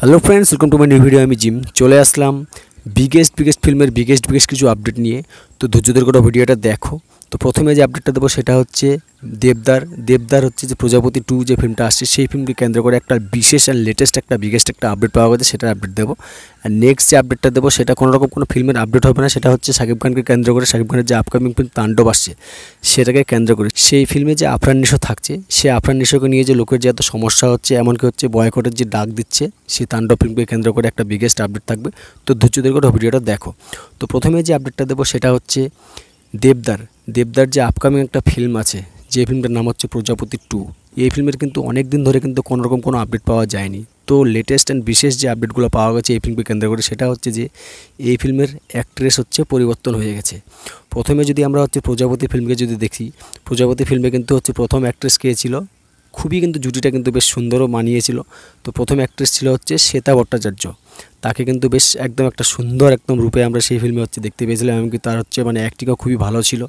Hello friends, welcome to my new video. আমি gym চলে আসলাম biggest ফিল্মের বিগেস্ট কিছু আপডেট নিয়ে। তো ধৈর্য ধরে গোটা ভিডিওটা দেখো। তো প্রথমে যে আপডেটটা দেবো সেটা হচ্ছে দেবদার হচ্ছে যে প্রজাপতি 2 যে ফিল্মটা আসছে সেই ফিল্মকে কেন্দ্র করে একটা বিশেষ অ্যান্ড লেটেস্ট একটা বিগেস্ট একটা আপডেট পাওয়া গেছে, সেটার আপডেট দেবো। আর নেক্সট যে আপডেটটা দেবো সেটা কোনো ফিল্মের আপডেট হবে না, সেটা হচ্ছে শাকিব খানকে কেন্দ্র করে, শাকিব খানের যে আপকামিং ফিল্ম তাণ্ডব আসছে সেটাকে কেন্দ্র করে সেই ফিল্মে যে আফরান নিশো থাকছে, সেই আফরান নিশোকে নিয়ে যে লোকের যে এত সমস্যা হচ্ছে, এমনকি হচ্ছে বয়কটের যে ডাক দিচ্ছে, সেই তাণ্ডব ফিল্মকে কেন্দ্র করে একটা বিগেস্ট আপডেট থাকবে। তো ধৈর্য ধরে গোটা ভিডিওটা দেখো। তো প্রথমে যে আপডেটটা দেবো সেটা হচ্ছে দেবদার যে আপকামিং একটা ফিল্ম আছে, যে ফিল্মটার নাম হচ্ছে প্রজাপতি 2। এই ফিল্মের কিন্তু অনেক দিন ধরে কিন্তু কোনোরকম কোনো আপডেট পাওয়া যায়নি। তো লেটেস্ট অ্যান্ড বিশেষ যে আপডেটগুলো পাওয়া গেছে এই ফিল্মকে কেন্দ্র করে সেটা হচ্ছে যে এই ফিল্মের অ্যাক্ট্রেস হচ্ছে পরিবর্তন হয়ে গেছে। প্রথমে যদি আমরা হচ্ছে প্রজাপতি ফিল্মকে যদি দেখি, প্রজাপতি ফিল্মে কিন্তু হচ্ছে প্রথম অ্যাক্ট্রেস কে ছিল, খুবই কিন্তু জুটিটা কিন্তু বেশ সুন্দরও মানিয়েছিল। তো প্রথম অ্যাক্ট্রেস ছিল হচ্ছে শ্বেতা ভট্টাচার্য। তাকে কিন্তু বেশ একদম একটা সুন্দর একদম রূপে আমরা সেই ফিল্মে হচ্ছে দেখতে পেয়েছিলাম, এমনকি তার হচ্ছে অ্যাক্টিংও খুবই ভালো ছিল।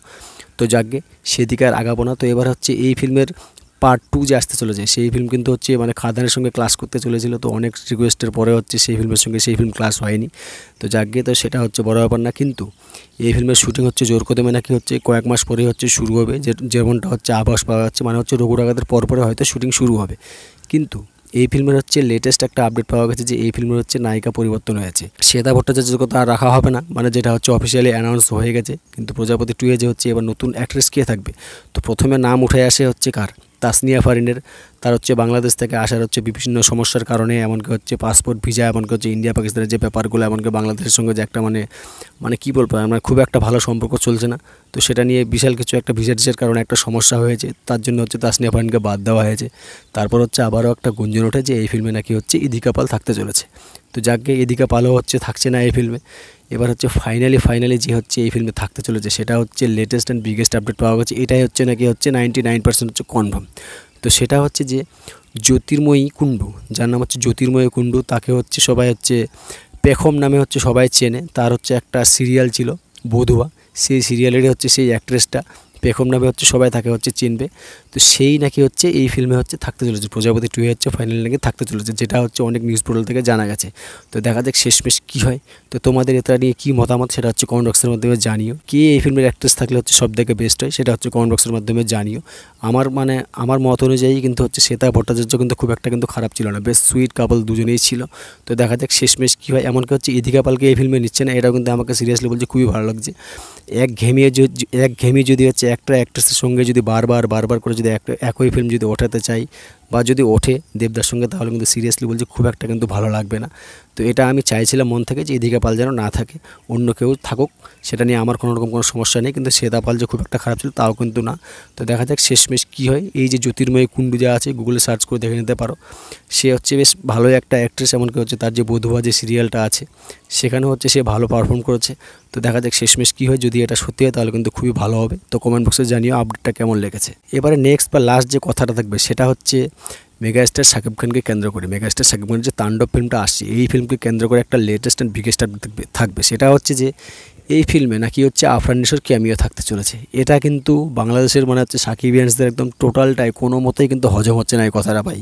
তো যাকগে সেদিকে আর আগাবো না। তো এবার হচ্ছে এই ফিল্মের পার্ট 2 যে আসতে চলেছে, সেই ফিল্ম কিন্তু হচ্ছে খাদানের সঙ্গে ক্লাস করতে চলেছিল। তো অনেক রিকোয়েস্টের পরে হচ্ছে সেই ফিল্মের সঙ্গে সেই ফিল্ম ক্লাস হয়নি। তো যাকগে, তো সেটা হচ্ছে বড় ব্যাপার না। কিন্তু এই ফিল্মের শুটিং হচ্ছে জোর কদমে নাকি হচ্ছে কয়েক মাস পরে হচ্ছে শুরু হবে, যেমনটা হচ্ছে আভাস পাওয়া যাচ্ছে, হচ্ছে রঘুরাগাদের পরে হয়তো শুটিং শুরু হবে। কিন্তু এই ফিল্মের হচ্ছে লেটেস্ট একটা আপডেট পাওয়া গেছে যে এই ফিল্মের হচ্ছে নায়িকা পরিবর্তন হয়েছে। শ্বেতা ভট্টাচার্যের কথা আর রাখা হবে না, যেটা হচ্ছে অফিসিয়ালি অ্যানাউন্স হয়ে গেছে। কিন্তু প্রজাপতি 2 যে হচ্ছে এবার নতুন অ্যাক্ট্রেস কে থাকবে, তো প্রথমে নাম উঠে আসে হচ্ছে কার, তাসনিয়া ফারিনের। তার হচ্ছে বাংলাদেশ থেকে আসার হচ্ছে বিভিন্ন সমস্যার কারণে, এমনকি হচ্ছে পাসপোর্ট ভিসা, এমনকি হচ্ছে ইন্ডিয়া পাকিস্তানের যে ব্যাপারগুলো, এমনকি বাংলাদেশের সঙ্গে যে একটা কী বলবো, খুব একটা ভালো সম্পর্ক চলছে না। তো সেটা নিয়ে বিশাল কিছু একটা ভিসা টিসার কারণে একটা সমস্যা হয়েছে, তার জন্য হচ্ছে তাসনিয়া ফারিনকে বাদ দেওয়া হয়েছে। তারপর হচ্ছে আবারও একটা গুঞ্জন ওঠে যে এই ফিল্মে নাকি হচ্ছে ইদিকা পাল থাকতে চলেছে। তো যাকে ইদিকা পালও হচ্ছে থাকছে না এই ফিল্মে। এবার হচ্ছে ফাইনালি যে হচ্ছে এই ফিল্মে থাকতে চলেছে সেটা হচ্ছে লেটেস্ট অ্যান্ড বিগেস্ট আপডেট পাওয়া গেছে। এটাই হচ্ছে নাকি হচ্ছে 99% হচ্ছে কনফার্ম। তো সেটা হচ্ছে যে জ্যোতির্ময়ী কুণ্ডু, যার নাম হচ্ছে জ্যোতির্ময়ী কুণ্ডু, তাকে হচ্ছে সবাই হচ্ছে পেখম নামে হচ্ছে সবাই চেনে। তার হচ্ছে একটা সিরিয়াল ছিল বধুয়া, সেই সিরিয়ালেরই হচ্ছে সেই অ্যাক্ট্রেসটা পেখম নামে হচ্ছে সবাই তাকে হচ্ছে চিনবে। তো সেই নাকি হচ্ছে এই ফিল্মে হচ্ছে থাকতে চলেছে, প্রজাপতি 2 হচ্ছে ফাইনালি নাকি থাকতে চলেছে, যেটা হচ্ছে অনেক নিউজ পোর্টাল থেকে জানা গেছে। তো দেখা যাক শেষমেশ কী হয়। তো তোমাদের এটা নিয়ে কী মতামত সেটা হচ্ছে কমেন্ট বক্সের মাধ্যমে জানিও। কে এই ফিল্মের অ্যাক্ট্রেস থাকলে হচ্ছে সব থেকে বেস্ট হয় সেটা হচ্ছে কমেন্ট বক্সের মাধ্যমে জানিও। আমার মত অনুযায়ী কিন্তু হচ্ছে শ্বেতা ভট্টাচার্য কিন্তু খুব একটা কিন্তু খারাপ ছিল না, বেশ সুইট কাপল দুজনেই ছিল। তো দেখা যাক শেষমেশ কী হয়। এমনকি হচ্ছে ইদিকা পালকে এই ফিল্মে নিচ্ছে না, এটাও কিন্তু আমাকে সিরিয়াসলি বলছে খুবই ভালো লাগছে। একঘেয়েমি যদি হচ্ছে একটা অ্যাক্ট্রেসের সঙ্গে যদি বারবার করে যদি একই ফিল্ম যদি ওঠাতে চাই, বা যদি ওঠে দেবদার সঙ্গে, তাহলে কিন্তু সিরিয়াসলি বলছে খুব একটা কিন্তু ভালো লাগবে না। তো এটা আমি চাইছিলাম মন থেকে যে ইদিকা পাল যেন না থাকে, অন্য কেউ থাকুক, সেটা নিয়ে আমার কোনো সমস্যা নেই। কিন্তু শ্বেতা পাল যে খুব একটা খারাপ ছিল তাও কিন্তু না। তো দেখা যাক শেষমেশ কী হয়। এই যে জ্যোতির্ময়ী কুণ্ডু যা আছে, গুগলে সার্চ করে দেখে নিতে পারো, সে হচ্ছে বেশ ভালোই একটা অ্যাক্ট্রেস। এমনকি হচ্ছে তার যে বধুয়া যে সিরিয়ালটা আছে সেখানে হচ্ছে সে ভালো পারফর্ম করেছে। তো দেখা যাক শেষমেশ কী হয়। যদি এটা সত্যি হয় তাহলে কিন্তু খুবই ভালো হবে। তো কমেন্ট বক্সে জানিও আপডেটটা কেমন লেগেছে। এবারে নেক্সট বা লাস্ট যে কথাটা থাকবে সেটা হচ্ছে মেগাস্টার শাকিব খানকে কেন্দ্র করে, মেগাস্টার শাকিব খানের যে তাণ্ডব ফিল্মটা আসছে এই ফিল্মকে কেন্দ্র করে একটা লেটেস্ট অ্যান্ড বিগেস্ট আপডেট থাকবে। সেটা হচ্ছে যে এই ফিল্মে নাকি হচ্ছে আফরান নিশোর ক্যামিও থাকতে চলেছে। এটা কিন্তু বাংলাদেশের হচ্ছে সাকিবিয়ানসদের একদম টোটালটাই কোনো মতেই কিন্তু হজম হচ্ছে না এই কথাটা ভাই।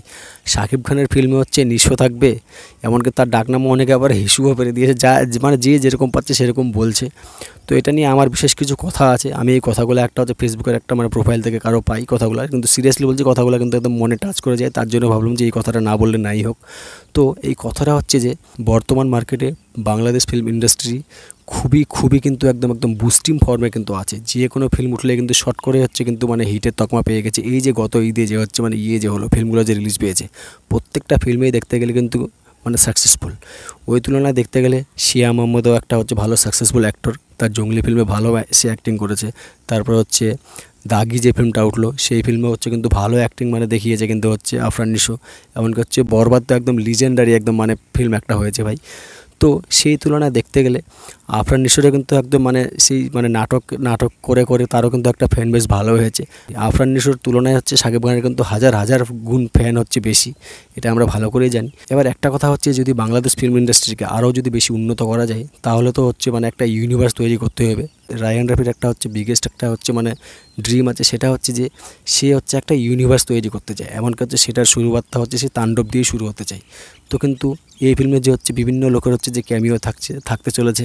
শাকিব খানের ফিল্মে হচ্ছে নিশো থাকবে, এমনকি তার ডাকনামও অনেকে আবার হিসুও পেরে দিয়েছে, যা যে যেরকম পাচ্ছে সেরকম বলছে। তো এটা নিয়ে আমার বিশেষ কিছু কথা আছে, আমি এই কথাগুলো একটা হচ্ছে ফেসবুকের একটা প্রোফাইল থেকে কারো পাই কথাগুলো, কিন্তু সিরিয়াসলি বলছি কথাগুলো কিন্তু একদম মনে টাচ করে যায়, তার জন্য ভাবলাম যে এই কথাটা না বললে নাই হোক। তো এই কথাটা হচ্ছে যে বর্তমান মার্কেটে বাংলাদেশ ফিল্ম ইন্ডাস্ট্রি খুবই কিন্তু একদম বুস্টিং ফর্মে কিন্তু আছে। যে কোনো ফিল্ম উঠলে কিন্তু শর্ট করে হচ্ছে কিন্তু হিটের তকমা পেয়ে গেছে। এই যে গত ঈদে যে হচ্ছে যে হলো ফিল্মগুলো যে রিলিজ পেয়েছে, প্রত্যেকটা ফিল্মেই দেখতে গেলে কিন্তু সাকসেসফুল। ওই তুলনায় দেখতে গেলে শিয়া মোহাম্মদও একটা হচ্ছে ভালো সাকসেসফুল অ্যাক্টর, তার জঙ্গলি ফিল্মে ভালো সে অ্যাক্টিং করেছে। তারপর হচ্ছে দাগি যে ফিল্মটা উঠলো সেই ফিল্মে হচ্ছে কিন্তু ভালো অ্যাক্টিং দেখিয়েছে কিন্তু হচ্ছে আফরান নিশো। এমনকি হচ্ছে বরবাদ তো একদম লিজেন্ডারি একদম ফিল্ম একটা হয়েছে ভাই। তো সেই তুলনায় দেখতে গেলে আফরান নিশোরে কিন্তু একদম সেই নাটক করে তারও কিন্তু একটা ফ্যান বেস ভালো হয়েছে। আফরান নিশোর তুলনায় হচ্ছে শাকিব খানের কিন্তু হাজার গুণ ফ্যান হচ্ছে বেশি, এটা আমরা ভালো করেই জানি। এবার একটা কথা হচ্ছে, যদি বাংলাদেশ ফিল্ম ইন্ডাস্ট্রিকে আরও যদি বেশি উন্নত করা যায় তাহলে তো হচ্ছে একটা ইউনিভার্স তৈরি করতে হবে, রায়ান রাফির একটা হচ্ছে বিগেস্ট একটা হচ্ছে মানে ড্রিম আছে, সেটা হচ্ছে যে সে হচ্ছে একটা ইউনিভার্স তৈরি করতে চায়, এমনকি হচ্ছে সেটার শুরুবাতটা হচ্ছে সে তাণ্ডব দিয়ে শুরু হতে চায়। তো কিন্তু এই ফিল্মে যে হচ্ছে বিভিন্ন লোকের হচ্ছে যে ক্যামিও থাকতে চলেছে,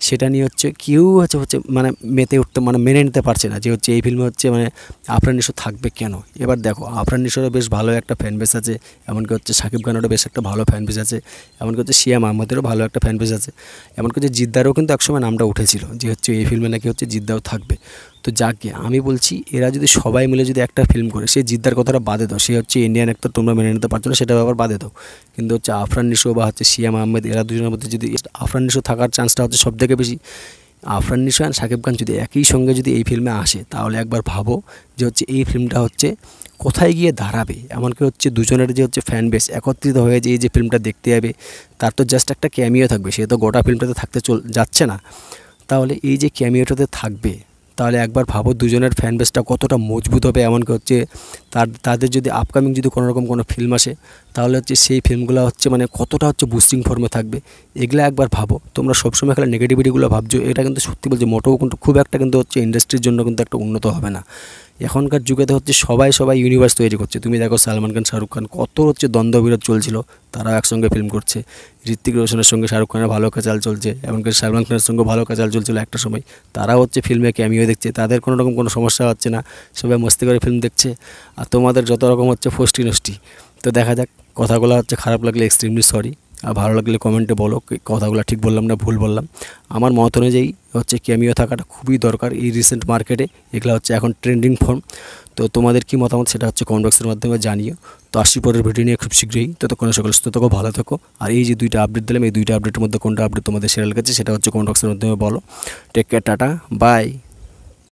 সেটা নিয়ে হচ্ছে কেউ হচ্ছে মানে মেতে উঠতে মানে মেনে নিতে পারছে না যে হচ্ছে এই ফিল্মে হচ্ছে মানে আফরান নিশো থাকবে কেন। এবার দেখো আফরান নিশোরও বেশ ভালো একটা ফ্যান বেস আছে, এমনকি হচ্ছে শাকিব খানেরও বেশ একটা ভালো ফ্যান বেস আছে, এমনকি হচ্ছে শিয়া আহমেদেরও ভালো একটা ফ্যান বেস আছে, এমনকি হচ্ছে জিদ্দারও কিন্তু একসময় নামটা উঠেছিল যে হচ্ছে এই ফিল্মে নাকি হচ্ছে জিদ্দাও থাকবে। তো যাকে আমি বলছি এরা যদি সবাই মিলে যদি একটা ফিল্ম করে, সে জিদ্দার কথাটা বাদে দাও, সে হচ্ছে ইন্ডিয়ান অ্যাক্টর, তোমরা মেনে নিতে পারছো না সেটা ব্যাপার বাদে দাও, কিন্তু হচ্ছে আফরান নিশো বা হচ্ছে শিয়াম আহমেদ এরা দুজনের মধ্যে যদি আফরান নিশো থাকার চান্সটা হচ্ছে সব থেকে বেশি। আফরান নিশো আর শাকিব খান যদি একই সঙ্গে যদি এই ফিল্মে আসে, তাহলে একবার ভাবো যে হচ্ছে এই ফিল্মটা হচ্ছে কোথায় গিয়ে দাঁড়াবে। এমনকি হচ্ছে দুজনের যে হচ্ছে ফ্যান বেস একত্রিত হয়ে যে এই যে ফিল্মটা দেখতে যাবে, তার তো জাস্ট একটা ক্যামিও থাকবে, সে তো গোটা ফিল্মটাতে থাকতে যাচ্ছে না। তাহলে এই যে ক্যামিওটাতে থাকবে, তাহলে একবার ভাবো দুজনের ফ্যান বেসটা কতটা মজবুত হবে। এমনকি হচ্ছে তাদের যদি আপকামিং যদি কোনো রকম কোনো ফিল্ম আসে, তাহলে হচ্ছে সেই ফিল্মগুলো হচ্ছে মানে কতটা হচ্ছে বুস্টিং ফর্মে থাকবে। এগুলো একবার ভাবো। তোমরা সবসময় খেলা নেগেটিভিটিগুলো ভাবছো, এটা কিন্তু সত্যি বলছি মোটেও কিন্তু খুব একটা কিন্তু হচ্ছে ইন্ডাস্ট্রির জন্য কিন্তু একটা উন্নত হবে না। এখনকার যুগেতে হচ্ছে সবাই ইউনিভার্স তৈরি করছে। তুমি দেখো সালমান খান শাহরুখ খান কত হচ্ছে দ্বন্দ্ববিরোধ চলছিল, তারাও একসঙ্গে ফিল্ম করছে। ঋত্বিক রোশনের সঙ্গে শাহরুখ খানের ভালো কাচাল চলছে, এমনকি সালমান খানের সঙ্গে ভালো কাচাল চলছিল একটা সময়, তারাও হচ্ছে ফিল্মে ক্যামিও দেখছে, তাদের কোনো রকম কোনো সমস্যা হচ্ছে না, সবাই মস্তি করে ফিল্ম দেখছে। আর তোমাদের যত রকম হচ্ছে ফষ্টি নষ্টি। তো দেখা যাক, কথাগুলো হচ্ছে খারাপ লাগলে এক্সট্রিমলি সরি, আর ভালো লাগলে কমেন্টে বলো কথাগুলো ঠিক বললাম না ভুল বললাম। আমার মত অনুযায়ী হচ্ছে ক্যামিও থাকাটা খুবই দরকার এই রিসেন্ট মার্কেটে, এগুলো হচ্ছে এখন ট্রেন্ডিং ফর্ম। তো তোমাদের কি মতামত সেটা হচ্ছে কমেন্ট বক্সের মাধ্যমে জানিও। তো আসি পরের ভিডিও নিয়ে খুব শীঘ্রই, ততক্ষণে সকল সুস্থ থাকো, ভালো থাকো। আর এই যে দুইটা আপডেট দিলাম, এই দুইটা আপডেটের মধ্যে কোনটা আপডেট তোমাদের সেরা লেগেছে সেটা হচ্ছে কমেন্ট বক্সের মাধ্যমে বলো। Take care, tata, by.